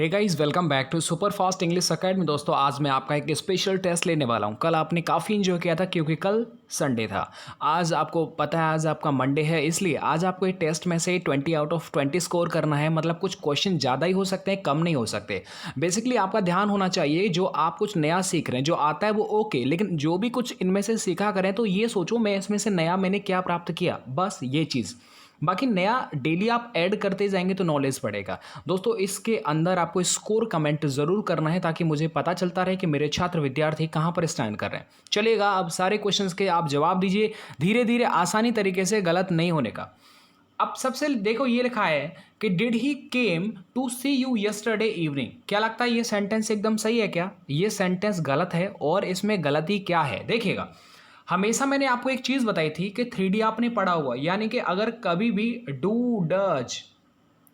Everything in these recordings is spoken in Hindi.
Hey guys, welcome back to super fast English academy. दोस्तों, आज मैं आपका एक स्पेशल टेस्ट लेने वाला हूं। कल आपने काफ़ी इन्जॉय किया था क्योंकि कल संडे था। आज आपको पता है आज आपका मंडे है, इसलिए आज आपको एक टेस्ट में से 20 आउट ऑफ 20 स्कोर करना है। मतलब कुछ क्वेश्चन ज़्यादा ही हो सकते हैं, कम नहीं हो सकते। बेसिकली आपका ध्यान होना चाहिए, जो आप कुछ नया सीख रहे हैं, जो आता है वो ओके, लेकिन जो भी कुछ इनमें से सीखा करें तो ये सोचो मैं इसमें से नया मैंने क्या प्राप्त किया, बस ये चीज़। बाकी नया डेली आप ऐड करते जाएंगे तो नॉलेज बढ़ेगा। दोस्तों, इसके अंदर आपको स्कोर कमेंट ज़रूर करना है ताकि मुझे पता चलता रहे कि मेरे छात्र विद्यार्थी कहाँ पर स्टैंड कर रहे हैं। चलेगा, अब सारे क्वेश्चंस के आप जवाब दीजिए धीरे धीरे, आसानी तरीके से, गलत नहीं होने का। अब सबसे देखो, ये लिखा है कि did he came to see you yesterday evening. क्या लगता है ये सेंटेंस एकदम सही है क्या? ये सेंटेंस गलत है, और इसमें गलती क्या है देखिएगा। हमेशा मैंने आपको एक चीज बताई थी कि 3D आपने पढ़ा हुआ, यानी कि अगर कभी भी डू डज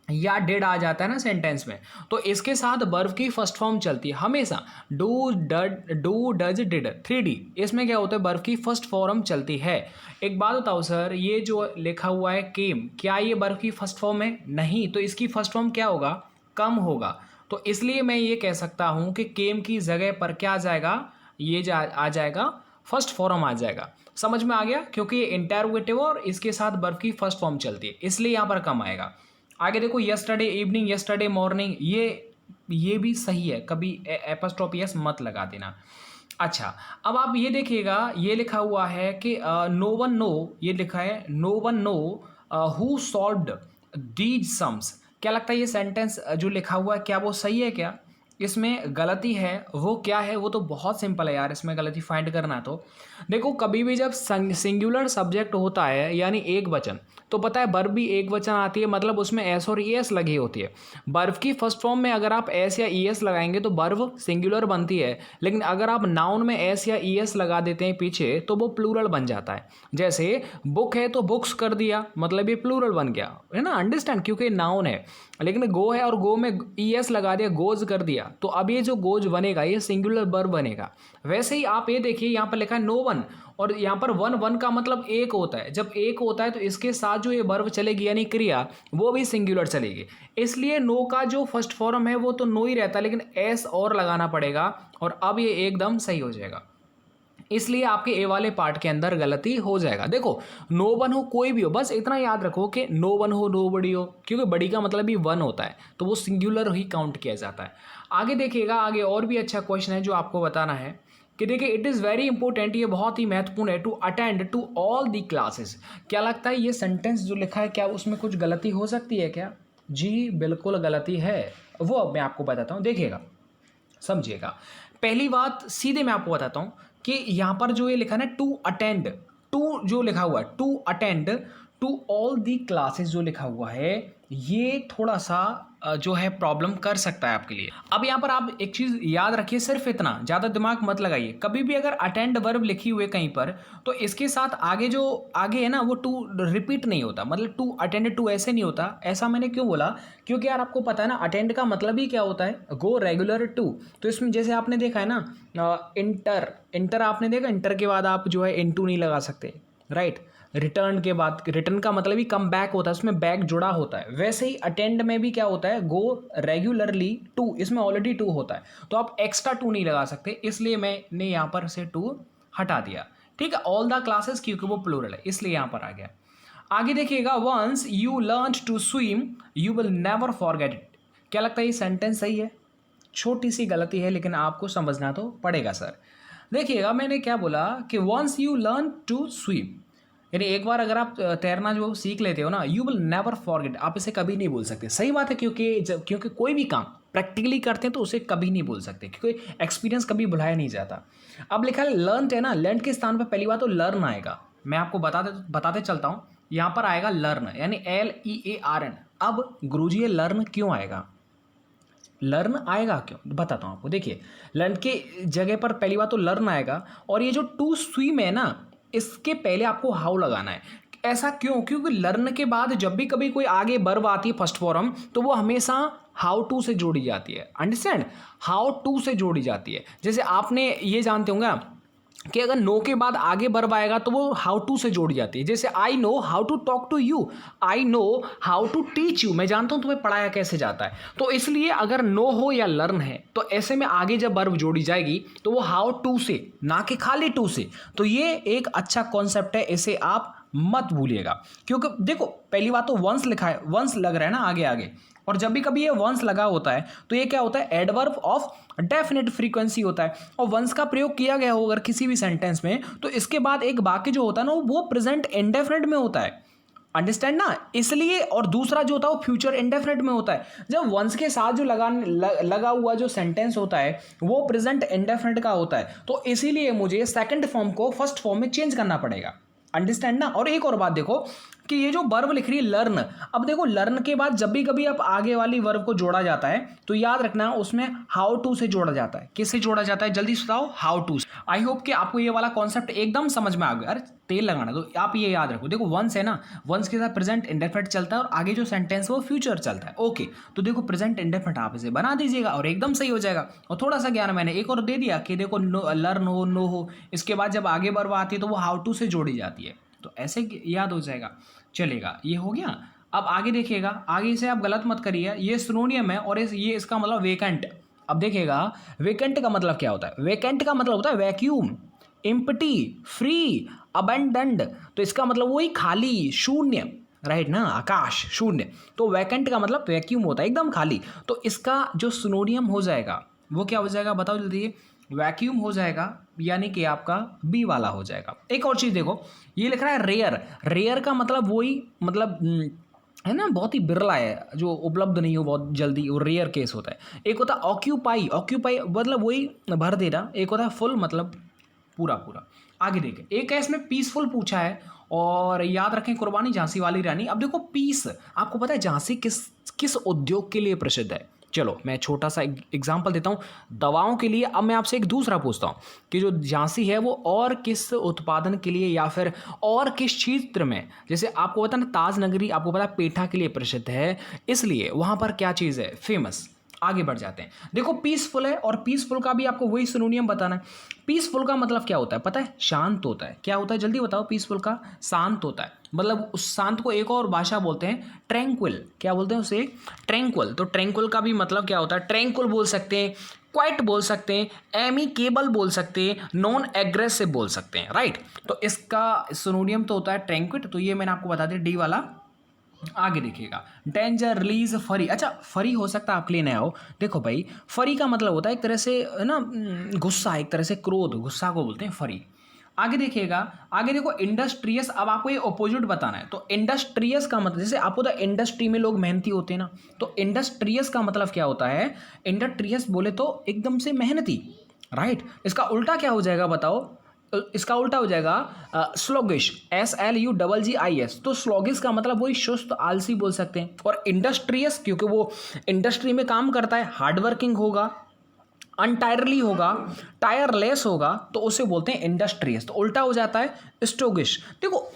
या डिड आ जाता है ना सेंटेंस में, तो इसके साथ वर्ब की फर्स्ट फॉर्म चलती है हमेशा। डू डज डिड 3D, इसमें क्या होता है, वर्ब की फर्स्ट फॉर्म चलती है। एक बात बताओ सर, ये जो लिखा हुआ है केम, क्या ये वर्ब की फर्स्ट फॉर्म है? नहीं, तो इसकी फर्स्ट फॉर्म क्या होगा? कम होगा। तो इसलिए मैं ये कह सकता हूं कि केम की जगह पर क्या आ जाएगा, आ जाएगा फर्स्ट फॉर्म आ जाएगा। समझ में आ गया? क्योंकि ये इंटरोगेटिव और इसके साथ वर्ब की फर्स्ट फॉर्म चलती है, इसलिए यहाँ पर कम आएगा। आगे देखो, यस्टरडे इवनिंग, यस्टरडे मॉर्निंग, ये भी सही है, कभी एपोस्ट्रोफी एस मत लगा देना। अच्छा, अब आप ये देखिएगा, ये लिखा हुआ है कि नो वन नो, ये लिखा है no one know who solved these sums. क्या लगता है ये सेंटेंस जो लिखा हुआ है, क्या वो सही है क्या? इसमें गलती है, वो क्या है? वो तो बहुत सिंपल है यार, इसमें गलती फाइंड करना। तो देखो, कभी भी जब सिंगुलर सब्जेक्ट होता है यानी एक वचन, तो पता है वर्ब भी एक वचन आती है, मतलब उसमें एस और ई एस लगी होती है। वर्ब की फर्स्ट फॉर्म में अगर आप एस या ई एस लगाएंगे तो वर्ब सिंगुलर बनती है, लेकिन अगर आप नाउन में एस या ई एस लगा देते हैं पीछे तो वो प्लूरल बन जाता है। जैसे बुक है तो बुक्स कर दिया, मतलब ये प्लूरल बन गया, है ना? अंडरस्टैंड? क्योंकि नाउन है। लेकिन गो है और गो में ई एस लगा दिया, गोज कर दिया, तो अब ये जो गोज बनेगा ये सिंगुलर वर्ब बनेगा। वैसे ही आप ये देखिए, यहाँ पर लिखा है नो वन, और यहाँ पर वन, वन का मतलब एक होता है। जब एक होता है तो इसके साथ जो ये वर्ब चलेगी यानी क्रिया, वो भी सिंगुलर चलेगी। इसलिए नो का जो फर्स्ट फॉर्म है वो तो नो ही रहता है, लेकिन एस और लगाना पड़ेगा, और अब ये एकदम सही हो जाएगा। इसलिए आपके ए वाले पार्ट के अंदर गलती हो जाएगा। देखो, नो वन हो, कोई भी हो, बस इतना याद रखो कि नो वन हो, नो बड़ी हो, क्योंकि बड़ी का मतलब भी वन होता है, तो वो सिंगुलर ही काउंट किया जाता है। आगे देखिएगा, आगे और भी अच्छा क्वेश्चन है जो आपको बताना है कि देखिए, इट इज़ वेरी इंपॉर्टेंट, ये बहुत ही महत्वपूर्ण है, to attend to all the classes. क्या लगता है ये सेंटेंस जो लिखा है, क्या उसमें कुछ गलती हो सकती है क्या? जी बिल्कुल गलती है, वो अब मैं आपको बताता हूँ, देखिएगा, समझिएगा। पहली बात सीधे मैं आपको बताता हूँ कि यहाँ पर जो ये लिखा है ना, टू अटेंड, टू जो लिखा हुआ है, to attend to all the classes जो लिखा हुआ है, ये थोड़ा सा जो है प्रॉब्लम कर सकता है आपके लिए। अब यहाँ पर आप एक चीज़ याद रखिए, सिर्फ इतना, ज़्यादा दिमाग मत लगाइए। कभी भी अगर अटेंड वर्ब लिखी हुई है कहीं पर, तो इसके साथ आगे जो आगे है ना, वो टू रिपीट नहीं होता, मतलब टू अटेंड टू ऐसे नहीं होता। ऐसा मैंने क्यों बोला? क्योंकि यार आपको पता है ना, अटेंड का मतलब ही क्या होता है, गो रेगुलर टू। तो इसमें जैसे आपने देखा है ना, इंटर, इंटर आपने देखा, इंटर के बाद आप जो है इनटू नहीं लगा सकते, राइट? रिटर्न के बाद, रिटर्न का मतलब ही कम बैक होता है, उसमें बैक जुड़ा होता है। वैसे ही अटेंड में भी क्या होता है, गो रेगुलरली टू, इसमें ऑलरेडी टू होता है, तो आप एक्स्ट्रा टू नहीं लगा सकते, इसलिए मैंने यहाँ पर से टू हटा दिया। ठीक है, ऑल द क्लासेस, क्योंकि वो प्लूरल है इसलिए यहाँ पर आ गया। आगे देखिएगा, once you learn to swim you will never forget it. क्या लगता है ये सेंटेंस सही है? छोटी सी गलती है, लेकिन आपको समझना तो पड़ेगा सर। देखिएगा, मैंने क्या बोला कि once you learn to swim, यानी एक बार अगर आप तैरना जो सीख लेते हो ना, यू विल नेवर फॉरगेट, आप इसे कभी नहीं भूल सकते। सही बात है, क्योंकि कोई भी काम प्रैक्टिकली करते हैं तो उसे कभी नहीं भूल सकते, क्योंकि एक्सपीरियंस कभी भुलाया नहीं जाता। अब लिखा है लर्न है ना, लर्न के स्थान पर पहली बात तो लर्न आएगा। मैं आपको बताते चलता हूँ, यहाँ पर आएगा लर्न, यानी LEARN। अब गुरुजी, ये लर्न क्यों आएगा? लर्न आएगा क्यों, बताता हूँ आपको। देखिए, लर्न के जगह पर पहली बात तो लर्न आएगा, और ये जो टू स्विम है ना, इसके पहले आपको हाउ लगाना है। ऐसा क्यों? क्योंकि लर्न के बाद जब भी कभी कोई आगे वर्ब आती है फर्स्ट फॉर्म, तो वो हमेशा हाउ टू से जोड़ी जाती है। अंडरस्टैंड? हाउ टू से जोड़ी जाती है। जैसे आपने ये जानते होंगे, कि अगर नो के बाद आगे वर्ब आएगा तो वो हाउ टू से जोड़ जाती है। जैसे I know how to talk to you, I know how to teach you, मैं जानता हूँ तुम्हें पढ़ाया कैसे जाता है। तो इसलिए अगर नो हो या लर्न है तो ऐसे में आगे जब वर्ब जोड़ी जाएगी तो वो हाउ टू से, ना कि खाली टू से। तो ये एक अच्छा कॉन्सेप्ट है, इसे आप मत भूलिएगा। क्योंकि देखो पहली बात तो वंस लिखा है, वंस लग रहा है ना आगे आगे, और जब भी कभी ये वंस लगा होता है तो ये क्या होता है, एडवर्ब ऑफ डेफिनेट फ्रीक्वेंसी होता है। और वंस का प्रयोग किया गया हो अगर किसी भी सेंटेंस में तो इसके बाद एक वाक्य जो होता है ना वो प्रेजेंट इंडेफिनिट में होता है, अंडरस्टैंड ना। इसलिए और दूसरा जो होता है वो फ्यूचर इंडेफिनिट में होता है। जब वंस के साथ जो लगा हुआ जो सेंटेंस होता है वो प्रेजेंट इंडेफिनिट का होता है, तो इसीलिए मुझे सेकंड फॉर्म को फर्स्ट फॉर्म में चेंज करना पड़ेगा, अंडरस्टैंड ना। और एक और बात देखो कि ये जो वर्ब लिख रही है लर्न, अब देखो लर्न के बाद जब भी कभी आप आगे वाली वर्ब को जोड़ा जाता है तो याद रखना उसमें हाउ टू से जोड़ा जाता है। किससे जोड़ा जाता है, जल्दी बताओ, हाउ टू। आई होप कि आपको ये वाला कॉन्सेप्ट एकदम समझ में आ गया। अरे तेल लगाना, तो आप ये याद रखो। देखो वंस है ना, वंस के साथ प्रेजेंट इंडेफिनिट चलता है और आगे जो सेंटेंस है वो फ्यूचर चलता है। ओके, तो देखो प्रेजेंट इंडेफिनिट आप इसे बना दीजिएगा और एकदम सही हो जाएगा। और थोड़ा सा ज्ञान मैंने एक और दे दिया कि देखो लर्न हो, नो हो, इसके बाद जब आगे वर्ब आती है तो वो हाउ टू से जोड़ी जाती है, तो ऐसे याद हो जाएगा, चलेगा। ये हो गया। अब आगे देखिएगा, आगे से आप गलत मत करिए, ये सिनोनियम है और ये इसका मतलब वेकेंट। अब देखिएगा वेकेंट का मतलब क्या होता है, वेकेंट का मतलब होता है वैक्यूम, एम्प्टी, फ्री, अबेंडेंट। तो इसका मतलब वही खाली, शून्य, राइट ना, आकाश शून्य। तो वैकेंट का मतलब वैक्यूम होता है, एकदम खाली। तो इसका जो सिनोनियम हो जाएगा वो क्या हो जाएगा, बताओ जल्दी। वैक्यूम हो जाएगा, यानी कि आपका बी वाला हो जाएगा। एक और चीज़ देखो, ये लिख रहा है रेयर। रेयर का मतलब वही, मतलब है ना, बहुत ही बिरला है, जो उपलब्ध नहीं हो बहुत जल्दी, वो रेयर केस होता है। एक होता है ऑक्यूपाई, ऑक्यूपाई मतलब वही भर देना। एक होता है फुल, मतलब पूरा पूरा। आगे देखें, एक है इसमें पीसफुल पूछा है, और याद रखें कुर्बानी झांसी वाली रानी। अब देखो पीस, आपको पता है झांसी किस किस उद्योग के लिए प्रसिद्ध है। चलो मैं छोटा सा एग्जांपल देता हूँ, दवाओं के लिए। अब मैं आपसे एक दूसरा पूछता हूँ कि जो झांसी है वो और किस उत्पादन के लिए या फिर और किस क्षेत्र में, जैसे आपको पता है ना ताज नगरी, आपको पता है पेठा के लिए प्रसिद्ध है, इसलिए वहाँ पर क्या चीज़ है, फेमस। आगे बढ़ जाते हैं। देखो पीसफुल है, और पीसफुल का भी आपको वही सिनोनियम बताना है। पीसफुल का मतलब क्या होता है पता है, शांत होता है। क्या होता है जल्दी बताओ, पीसफुल का शांत होता है। मतलब उस शांत को एक और भाषा बोलते हैं ट्रैंक्विल। क्या बोलते हैं उसे, ट्रैंक्विल। तो ट्रैंक्विल का भी मतलब क्या होता है, ट्रैंक्विल बोल सकते हैं, क्वाइट बोल सकते हैं, एमिकेबल बोल सकते हैं, नॉन एग्रेसिव बोल सकते हैं, राइट। तो इसका सिनोनियम तो होता है ट्रैंक्विल। तो ये मैंने आपको बता दिया, डी वाला। आगे देखिएगा, डेंजर, रिलीज, फरी। अच्छा फरी हो सकता है आपके लिए नया हो। देखो भाई, फरी का मतलब होता है एक तरह से है ना, गुस्सा, एक तरह से क्रोध, गुस्सा को बोलते हैं फरी। आगे देखिएगा, आगे देखो इंडस्ट्रियस। अब आपको ये ऑपोजिट बताना है। तो इंडस्ट्रियस का मतलब, जैसे आपको तो इंडस्ट्री में लोग मेहनती होते हैं ना, तो इंडस्ट्रियस का मतलब क्या होता है, इंडस्ट्रियस बोले तो एकदम से मेहनती, राइट। इसका उल्टा क्या हो जाएगा बताओ, इसका उल्टा हो जाएगा स्लोगिश, SLUGGIS। तो स्लोगिश का मतलब वही सुस्त, आलसी बोल सकते हैं। और इंडस्ट्रियस क्योंकि वो इंडस्ट्री में काम करता है, हार्डवर्किंग होगा, अनटायरली होगा, टायरलेस होगा, तो उसे बोलते हैं इंडस्ट्रियस। तो उल्टा हो जाता है स्टोगिश। देखो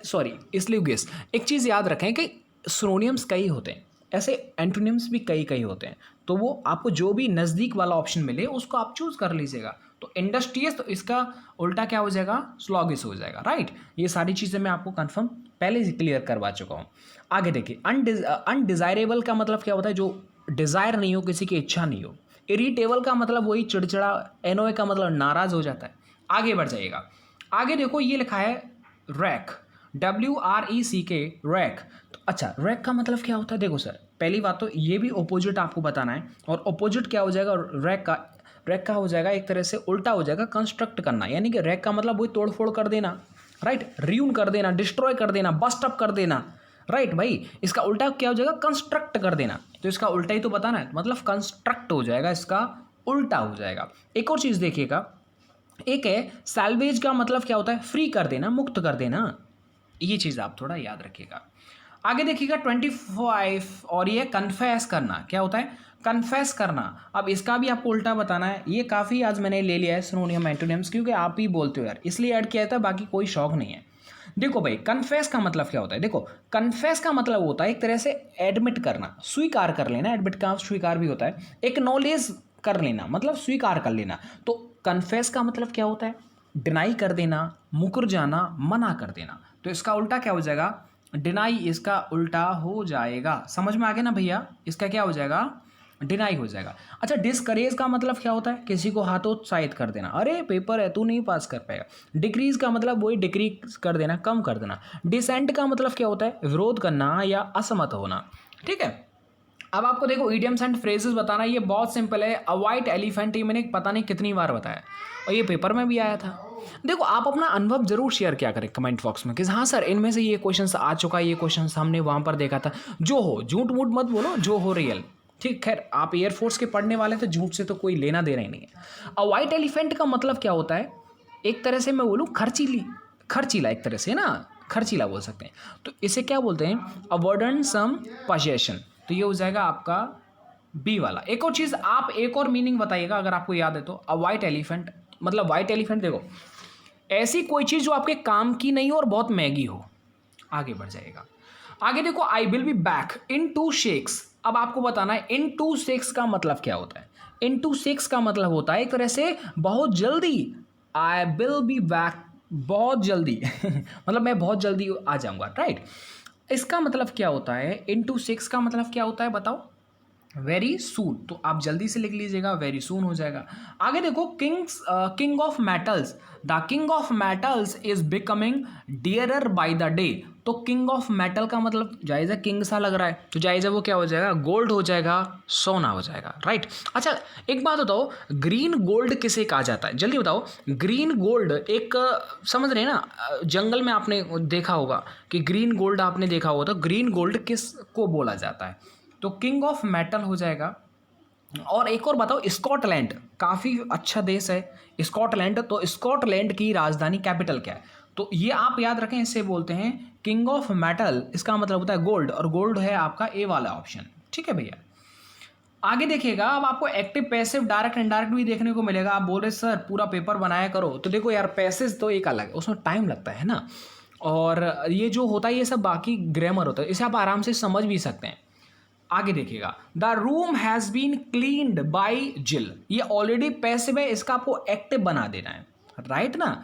सॉरी स्लोगिश। एक चीज़ याद रखें कि सिनोनियम्स कई होते हैं, ऐसे एंटोनिम्स भी कई कई होते हैं। तो वो आपको जो भी नज़दीक वाला ऑप्शन मिले उसको आप चूज कर लीजिएगा। तो इंडस्ट्रियस, तो इसका उल्टा क्या हो जाएगा, स्लॉगिस हो जाएगा, राइट। ये सारी चीज़ें मैं आपको कंफर्म पहले से क्लियर करवा चुका हूँ। आगे देखिए, अनडिज़ायरेबल का मतलब क्या होता है, जो डिज़ायर नहीं हो, किसी की इच्छा नहीं हो। इरिटेबल का मतलब वही चिड़चिड़ा, एनोए का मतलब नाराज़ हो जाता है। आगे बढ़ जाइएगा, आगे देखो ये लिखा है रैक, WRECK, रैक। तो अच्छा रैक का मतलब क्या होता है, देखो सर पहली बात तो ये भी ऑपोजिट आपको बताना है। और ऑपोजिट क्या हो जाएगा रैक का, रैक का हो जाएगा एक तरह से उल्टा हो जाएगा कंस्ट्रक्ट करना, यानी कि रैक का मतलब वही तोड़ फोड़ कर देना, राइट, रियून कर देना, डिस्ट्रॉय कर देना, बस्ट अप कर देना, राइट भाई। इसका उल्टा क्या हो जाएगा, कंस्ट्रक्ट कर देना। तो इसका उल्टा ही तो बताना है, मतलब कंस्ट्रक्ट हो जाएगा, इसका उल्टा हो जाएगा। एक और चीज़ देखिएगा, एक है सैल्वेज का मतलब क्या होता है, फ्री कर देना, मुक्त कर देना। ये चीज़ आप थोड़ा याद रखिएगा। आगे देखिएगा 25, और ये कन्फेस करना, क्या होता है, कन्फेस करना। अब इसका भी आपको उल्टा बताना है। ये काफ़ी आज मैंने ले लिया है सिनोनियम एंटोनिम्स, क्योंकि आप ही बोलते हो यार, इसलिए ऐड किया था, बाकी कोई शौक नहीं है। देखो भाई कन्फेस का मतलब क्या होता है, देखो कन्फेस का मतलब होता है एक तरह से एडमिट करना, स्वीकार कर लेना। एडमिट का स्वीकार भी होता है, एक्नॉलेज कर लेना, मतलब स्वीकार कर लेना। तो कन्फेस का मतलब क्या होता है, डिनाई कर देना, मुकर जाना, मना कर देना। तो इसका उल्टा क्या हो जाएगा? डिनाई इसका उल्टा हो जाएगा। समझ में आ गया ना भैया? इसका क्या हो जाएगा? डिनाई हो जाएगा। अच्छा, डिस्करेज का मतलब क्या होता है? किसी को हतोत्साहित कर देना, अरे पेपर है तू नहीं पास कर पाएगा। डिक्रीज का मतलब वही डिक्रीज कर देना, कम कर देना। डिसेंट का मतलब क्या होता है? विरोध करना या असहमत होना। ठीक है, अब आपको देखो इडियम्स एंड फ्रेजेस बताना, ये बहुत सिंपल है। अ वाइट एलिफेंट, ये मैंने पता नहीं कितनी बार बताया और ये पेपर में भी आया था। देखो आप अपना अनुभव जरूर शेयर किया करें कमेंट बॉक्स में कि हाँ सर इनमें से ये क्वेश्चन आ चुका है, ये क्वेश्चन हमने वहाँ पर देखा था। जो हो, झूठ मूठ मत बोलो, जो हो रियल। ठीक, खैर आप एयरफोर्स के पढ़ने वाले तो झूठ से तो कोई लेना देना ही नहीं है। अ वाइट एलिफेंट का मतलब क्या होता है? एक तरह से मैं बोलूँ खर्चीला, एक तरह से ना खर्चीला बोल सकते हैं। तो इसे क्या बोलते हैं? अबंडेंट सम पोजेशन। तो ये हो जाएगा आपका बी वाला। एक और चीज़, आप एक और मीनिंग बताइएगा अगर आपको याद है तो। अ वाइट एलिफेंट मतलब, वाइट एलिफेंट देखो ऐसी कोई चीज़ जो आपके काम की नहीं हो और बहुत महंगी हो। आगे बढ़ जाएगा। आगे देखो, I will be back in 2 shakes. अब आपको बताना है इन 2 शेक्स का मतलब क्या होता है। इन 2 शेक्स का मतलब होता है एक तरह से बहुत जल्दी। आई विल बी बैक, बहुत जल्दी मतलब मैं बहुत जल्दी आ जाऊंगा, राइट। इसका मतलब क्या होता है? इन 2 शेक्स का मतलब क्या होता है बताओ? Very soon. तो आप जल्दी से लिख लीजिएगा, वेरी सून हो जाएगा। आगे देखो, king of metals, the king of metals is becoming dearer by the day. तो किंग ऑफ मेटल का मतलब जायज़ा किंग सा लग रहा है, तो जायज़ा वो क्या हो जाएगा? गोल्ड हो जाएगा, सोना हो जाएगा, राइट। अच्छा एक बात बताओ, ग्रीन गोल्ड किसे कहा जाता है? जल्दी बताओ। ग्रीन गोल्ड एक समझ रहे हैं ना, जंगल में आपने देखा होगा कि ग्रीन गोल्ड आपने देखा होगा, तो ग्रीन गोल्ड किस को बोला जाता है? तो किंग ऑफ मेटल हो जाएगा। और एक और बताओ, स्कॉटलैंड काफ़ी अच्छा देश है स्कॉटलैंड। तो स्कॉटलैंड की राजधानी कैपिटल क्या है? तो ये आप याद रखें, इससे बोलते हैं किंग ऑफ मेटल। इसका मतलब होता है गोल्ड, और गोल्ड है आपका ए वाला ऑप्शन। ठीक है भैया, आगे देखिएगा। अब आपको एक्टिव पैसिव डायरेक्ट इनडायरेक्ट भी देखने को मिलेगा। आप बोल रहे सर पूरा पेपर बनाया करो, तो देखो यार पैसेज तो एक अलग है, उसमें टाइम लगता है ना। और ये जो होता है ये सब बाकी ग्रामर होता है, इसे आप आराम से समझ भी सकते हैं। आगे देखिएगा, the room has been cleaned by Jill. ये ऑलरेडी पैसिव है, इसका आपको एक्टिव बना देना है, राइट ना।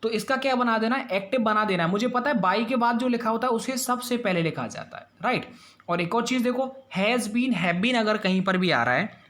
तो इसका क्या बना देना है? एक्टिव बना देना है। मुझे पता है बाई के बाद जो लिखा होता है उसे सबसे पहले लिखा जाता है, राइट। और एक और चीज़ देखो, हैज़ बीन, हैव बीन अगर कहीं पर भी आ रहा है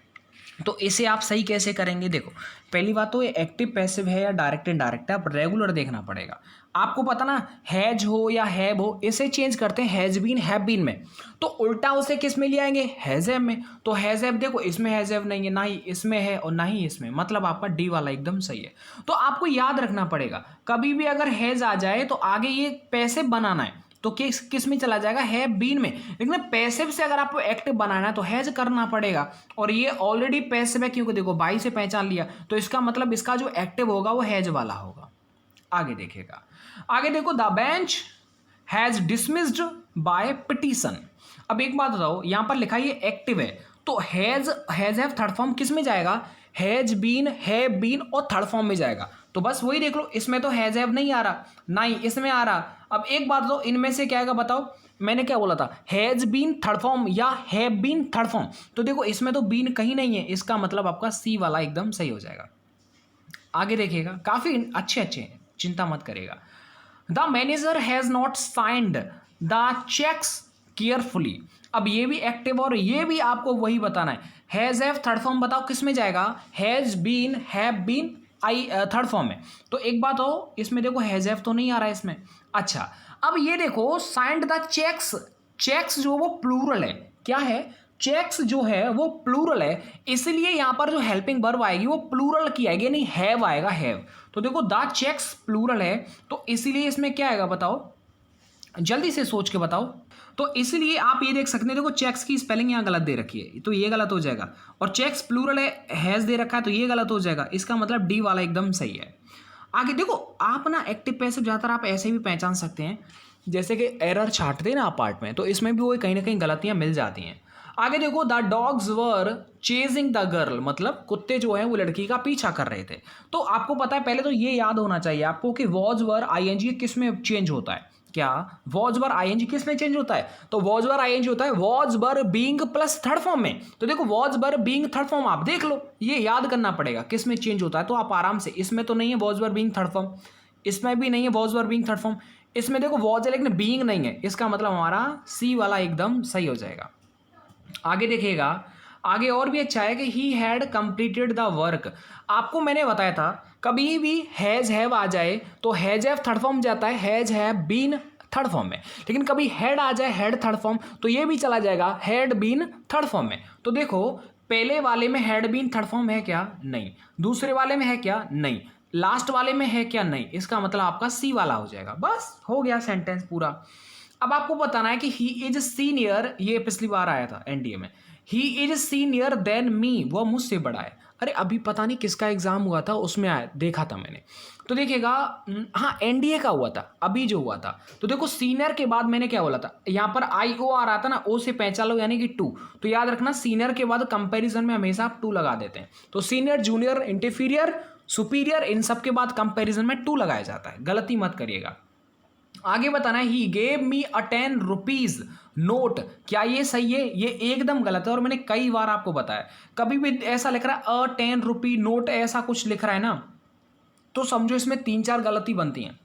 तो इसे आप सही कैसे करेंगे? देखो पहली बात तो ये एक्टिव पैसिव है या डायरेक्ट इनडायरेक्ट है, आप रेगुलर देखना पड़ेगा। आपको पता ना, हैज हो या हैव हो, इसे चेंज करते हैं हैज बीन हैव बीन में, तो उल्टा उसे किस में ले आएंगे? हैज हैव में। तो हैज हैव देखो इसमें हैज हैव नहीं है, ना ही इसमें है और ना ही इसमें, मतलब आपका डी वाला एकदम सही है। तो आपको याद रखना पड़ेगा, कभी भी अगर हैज आ जाए तो आगे ये पैसिव बनाना है, तो किस में चला जाएगा? हैव बीन में। लेकिन पैसिव से अगर आपको एक्टिव बनाना है तो हैज करना पड़ेगा, और ये ऑलरेडी पैसिव है क्योंकि देखो बाई से पहचान लिया, तो इसका मतलब इसका जो एक्टिव होगा वो हैज वाला होगा। आगे देखिएगा, आगे देखो, the bench has dismissed by petition. अब एक बात बताओ, यहां पर लिखा है ये एक्टिव है, तो हैज हैव थर्ड फॉर्म किस में जाएगा? हैज बीन, हैव बीन और थर्ड फॉर्म में जाएगा। तो बस वही देख लो, इसमें तो हैज हैव नहीं आ रहा, ना ही इसमें आ रहा। अब एक बात दो, इनमें से क्या आएगा बताओ? मैंने क्या बोला था? हैज बीन थर्ड फॉर्म या हैव बीन थर्ड फॉर्म। तो देखो इसमें तो बीन कहीं नहीं है, इसका मतलब आपका सी वाला एकदम सही हो जाएगा। आगे देखिएगा, काफी अच्छे हैं, चिंता मत करिएगा। The manager has not signed the cheques carefully. अब ये भी एक्टिव और ये भी आपको वही बताना है। हैज हैव थर्ड फॉर्म बताओ किस में जाएगा? Has been, have been, I third form में। तो एक बात हो, इसमें देखो हैज हैव तो नहीं आ रहा है इसमें। अच्छा अब ये देखो, साइंड द चेक्स, चेक्स जो वो प्लूरल है, क्या है? चेक्स जो है वो प्लूरल है, इसलिए यहां पर जो हेल्पिंग वर्ब आएगी वो प्लूरल की आएगी, नहीं हैव आएगा, हैव। तो देखो द चेक्स प्लूरल है, तो इसीलिए इसमें क्या आएगा बताओ? जल्दी से सोच के बताओ। तो इसलिए आप ये देख सकते हैं, देखो चेक्स की स्पेलिंग यहाँ गलत दे रखी है, तो ये गलत हो जाएगा, और चेक्स प्लूरल है, हैज दे रखा है, तो ये गलत हो जाएगा। इसका मतलब डी वाला एकदम सही है। आगे देखो, आप ना एक्टिव पैसिव ज़्यादातर आप ऐसे भी पहचान सकते हैं, जैसे कि एरर छांटते हैं ना आप पार्ट में, तो इसमें भी वो कहीं ना कहीं गलतियाँ मिल जाती हैं। आगे देखो, the dogs were chasing the girl, मतलब कुत्ते जो हैं वो लड़की का पीछा कर रहे थे। तो आपको पता है, पहले तो ये याद होना चाहिए आपको कि वॉज वर आईएनजी किस में चेंज होता है, क्या वॉज वर आईएनजी किस में चेंज होता है? तो वॉज वर आईएनजी होता है was were being plus third form में। तो देखो was were being third form आप देख लो, ये याद करना पड़ेगा किस में चेंज होता है। तो आप आराम से, इसमें तो नहीं है was were being third form, इसमें भी नहीं है was were being third form, इसमें देखो वॉज है लेकिन बीइंग नहीं है, इसका मतलब हमारा सी वाला एकदम सही हो जाएगा। आगे देखिएगा, आगे और भी अच्छा है कि he had completed the work. आपको मैंने बताया था कभी भी हैज हैव आ जाए तो हैज हैव थर्ड फॉर्म जाता है, has have been third form में, लेकिन कभी हैड आ जाए हैड थर्ड फॉर्म तो ये भी चला जाएगा हैड बीन थर्ड फॉर्म में। तो देखो पहले वाले में हैड बीन थर्ड फॉर्म है क्या? नहीं। दूसरे वाले में है क्या? नहीं। लास्ट वाले में है क्या? नहीं। इसका मतलब आपका सी वाला हो जाएगा। बस हो गया सेंटेंस पूरा। अब आपको बताना है कि ही इज सीनियर, ये पिछली बार आया था एनडीए में, he is senior than me, वह मुझसे बड़ा है। अरे अभी पता नहीं किसका एग्जाम हुआ था, उसमें आया, देखा था मैंने। तो देखिएगा, हाँ एनडीए का हुआ था अभी जो हुआ था। तो देखो सीनियर के बाद मैंने क्या बोला था, यहाँ पर आई ओ आ रहा था ना, ओ से पहचान लो यानी कि 2। तो याद रखना सीनियर के बाद कंपैरिजन में हमेशा आप 2 लगा देते हैं। तो सीनियर, जूनियर, इंटीरियर, सुपीरियर, इन सब के बाद कंपैरिजन में 2 लगाया जाता है, गलती मत करिएगा। आगे बताना है he gave me a 10 rupees note, क्या ये सही है? ये एकदम गलत है और मैंने कई बार आपको बताया, कभी भी ऐसा लिख रहा है अ 10 रुपी नोट, ऐसा कुछ लिख रहा है ना, तो समझो इसमें 3-4 गलती बनती हैं।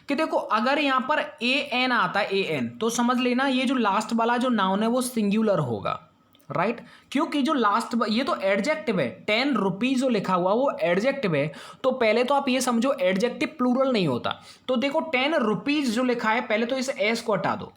कि देखो अगर यहां पर ए एन आता है, ए एन, तो समझ लेना ये जो लास्ट वाला जो नाउन है वो सिंगुलर होगा, राइट क्योंकि जो लास्ट ये तो एडजेक्टिव है, 10 रुपीज जो लिखा हुआ वो एडजेक्टिव है। तो पहले तो आप ये समझो एडजेक्टिव प्लूरल नहीं होता। तो देखो 10 रुपीज जो लिखा है, पहले तो इस एस को हटा दो,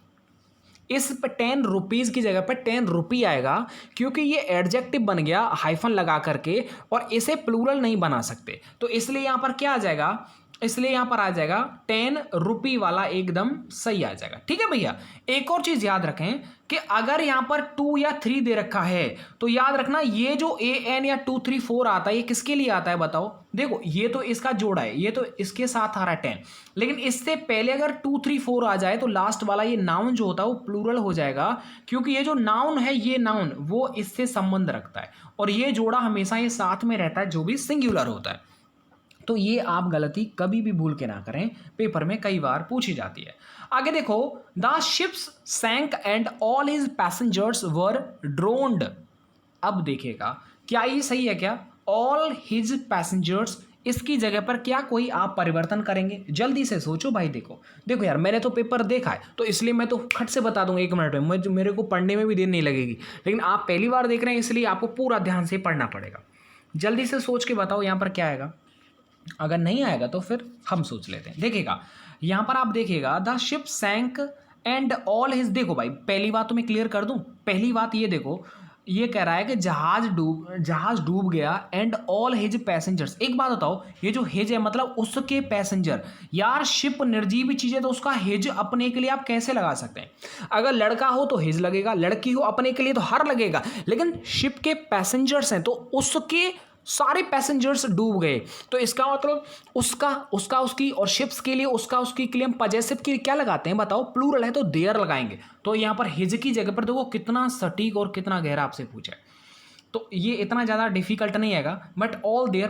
इस पे 10 रुपीज की जगह पे 10 रुपी आएगा, क्योंकि ये एडजेक्टिव बन गया हाइफन लगा करके, और इसे प्लूरल नहीं बना सकते। तो इसलिए यहां पर क्या आ जाएगा, इसलिए यहां पर आ जाएगा 10 रुपी वाला एकदम सही आ जाएगा। ठीक है भैया। एक और चीज याद रखें कि अगर यहां पर 2 या 3 दे रखा है तो याद रखना ये जो ए एन या 2 3 4 आता है ये किसके लिए आता है बताओ? देखो ये तो इसका जोड़ा है, ये तो इसके साथ आ रहा है 10, लेकिन इससे पहले अगर 2 3 4 आ जाए तो लास्ट वाला ये नाउन जो होता है वो प्लूरल हो जाएगा, क्योंकि ये जो नाउन है ये नाउन वो इससे संबंध रखता है, और ये जोड़ा हमेशा ये साथ में रहता है जो भी सिंगुलर होता है। तो ये आप गलती कभी भी भूल के ना करें, पेपर में कई बार पूछी जाती है। आगे देखो, the ships sank and all his passengers were drowned. अब देखिएगा क्या ये सही है क्या? ऑल हिज पैसेंजर्स, इसकी जगह पर क्या कोई आप परिवर्तन करेंगे? जल्दी से सोचो भाई। देखो देखो यार, मैंने तो पेपर देखा है तो इसलिए मैं तो खट से बता दूंगा 1 मिनट में, मेरे को पढ़ने में भी देर नहीं लगेगी, लेकिन आप पहली बार देख रहे हैं इसलिए आपको पूरा ध्यान से पढ़ना पड़ेगा। जल्दी से सोच के बताओ यहाँ पर क्या आएगा। अगर नहीं आएगा तो फिर हम सोच लेते हैं। देखिएगा यहां पर आप देखिएगा the ship sank and all his, देखो भाई पहली बात तो मैं क्लियर कर दूं। पहली बात ये देखो, ये कह रहा है कि जहाज डूब गया एंड ऑल हिज पैसेंजर्स। एक बात बताओ, ये जो हिज है मतलब उसके पैसेंजर। यार शिप निर्जीव चीज है तो उसका हिज अपने के लिए आप कैसे लगा सकते हैं? अगर लड़का हो तो हिज लगेगा, लड़की हो अपने के लिए तो हर लगेगा, लेकिन शिप के पैसेंजर्स हैं तो उसके सारे पैसेंजर्स डूब गए, तो इसका मतलब उसका उसकी और शिप्स के लिए उसका उसकी के लिए हम पजेसिव के लिए क्या लगाते हैं बताओ? प्लूरल है तो देयर लगाएंगे। तो यहाँ पर हिज की जगह पर देखो कितना सटीक और कितना गहरा आपसे पूछा है। तो ये इतना ज़्यादा डिफिकल्ट नहीं आएगा, बट ऑल देयर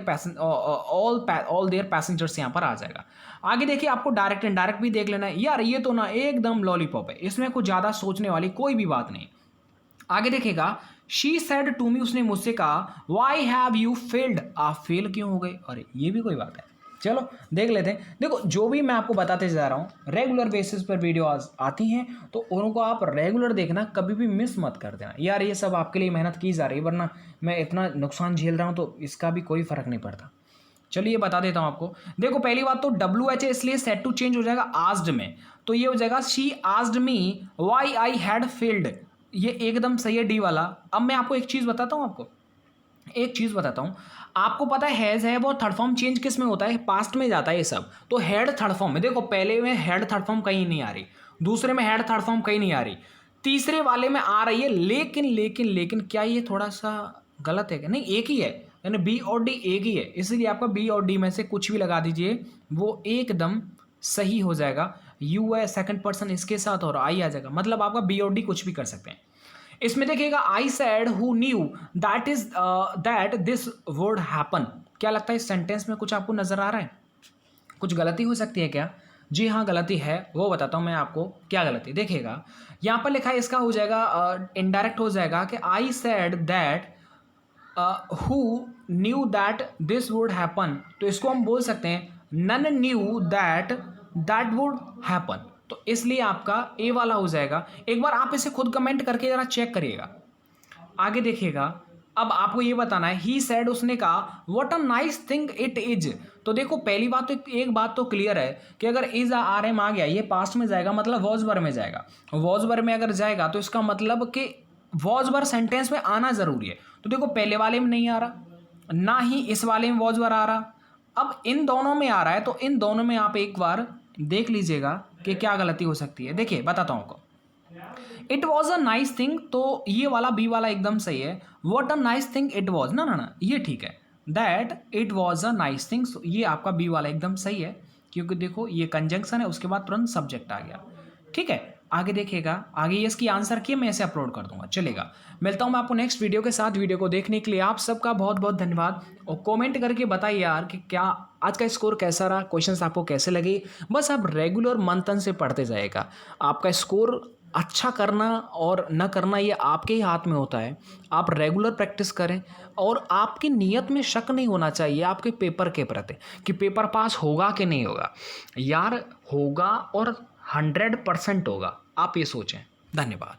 पैसेंजर्स यहाँ पर आ जाएगा। आगे देखिए, आपको डायरेक्ट इनडायरेक्ट भी देख लेना है। यार ये तो ना एकदम लॉलीपॉप है, इसमें कुछ ज़्यादा सोचने वाली कोई भी बात नहीं। आगे देखिएगा, शी सेड टू मी, उसने मुझसे कहा, वाई हैव यू फेल्ड, आप फेल क्यों हो गए? अरे ये भी कोई बात है। चलो देख लेते हैं। देखो जो भी मैं आपको बताते जा रहा हूँ रेगुलर बेसिस पर वीडियो आती हैं तो उनको आप रेगुलर देखना, कभी भी मिस मत कर देना। यार ये सब आपके लिए मेहनत की जा रही है, वरना मैं इतना नुकसान झेल रहा हूँ तो इसका भी कोई फर्क नहीं पड़ता। चलिए बता देता हूँ आपको। देखो पहली बात तो WH है इसलिए सेड टू चेंज हो जाएगा आस्क्ड में, तो ये हो जाएगा she asked me why I had failed. ये एकदम सही है डी वाला। अब मैं आपको एक चीज़ बताता हूँ, आपको पता है हैज़ है वो थर्ड फॉर्म चेंज किस में होता है? पास्ट में जाता है ये सब। तो हेड थर्ड फॉर्म में देखो, पहले में हेड थर्ड फॉर्म कहीं नहीं आ रही, दूसरे में हेड थर्ड फॉर्म कहीं नहीं आ रही, तीसरे वाले में आ रही है, लेकिन क्या ये थोड़ा सा गलत है क्या? नहीं, एक ही है, यानी बी और डी एक ही है, इसलिए आपका बी और डी में से कुछ भी लगा दीजिए वो एकदम सही हो जाएगा। यू है सेकंड पर्सन इसके साथ और आई आ जाएगा, मतलब आपका बी और डी कुछ भी कर सकते हैं। इसमें देखिएगा आई sad who knew that this would happen. क्या लगता है इस सेंटेंस में कुछ आपको नजर आ रहा है? कुछ गलती हो सकती है क्या? जी हाँ, गलती है, वो बताता हूँ मैं आपको क्या गलती। देखिएगा, यहाँ पर लिखा है, इसका हो जाएगा इनडायरेक्ट हो जाएगा कि I said that who knew that this would happen. तो इसको हम बोल सकते हैं none knew that that would happen. तो इसलिए आपका ए वाला हो जाएगा। एक बार आप इसे खुद कमेंट करके ज़रा चेक करिएगा। आगे देखिएगा, अब आपको ये बताना है, ही सेड उसने कहा what a nice thing it is. तो देखो पहली बात तो एक बात तो क्लियर है कि अगर इज आर एम आ गया, ये पास्ट में जाएगा, मतलब वॉज वर में जाएगा। वॉज वर में अगर जाएगा तो इसका मतलब कि वॉज वर सेंटेंस में आना जरूरी है। तो देखो पहले वाले में नहीं आ रहा, ना ही इस वाले में वॉज वर आ रहा, अब इन दोनों में आ रहा है। तो इन दोनों में आप एक बार देख लीजिएगा कि क्या गलती हो सकती है। देखिए बताता हूँ आपको, it was a nice thing, तो ये वाला बी वाला एकदम सही है। What a nice thing it was, ना ना ना, ये ठीक है। That it was a nice thing, ये आपका बी वाला एकदम सही है, क्योंकि देखो ये कंजंक्शन है, उसके बाद तुरंत सब्जेक्ट आ गया। ठीक है, आगे देखिएगा, आगे ये इसकी आंसर की मैं इसे अपलोड कर दूंगा। चलेगा, मिलता हूं मैं आपको नेक्स्ट वीडियो के साथ। वीडियो को देखने के लिए आप सबका बहुत बहुत धन्यवाद। और कमेंट करके बताइए यार कि क्या आज का स्कोर कैसा रहा, क्वेश्चंस आपको कैसे लगे। बस आप रेगुलर मंथन से पढ़ते जाएगा, आपका स्कोर अच्छा करना और न करना ये आपके ही हाथ में होता है। आप रेगुलर प्रैक्टिस करें और आपकी नीयत में शक नहीं होना चाहिए आपके पेपर के प्रति कि पेपर पास होगा कि नहीं होगा। यार होगा और 100% होगा, आप ये सोचें। धन्यवाद।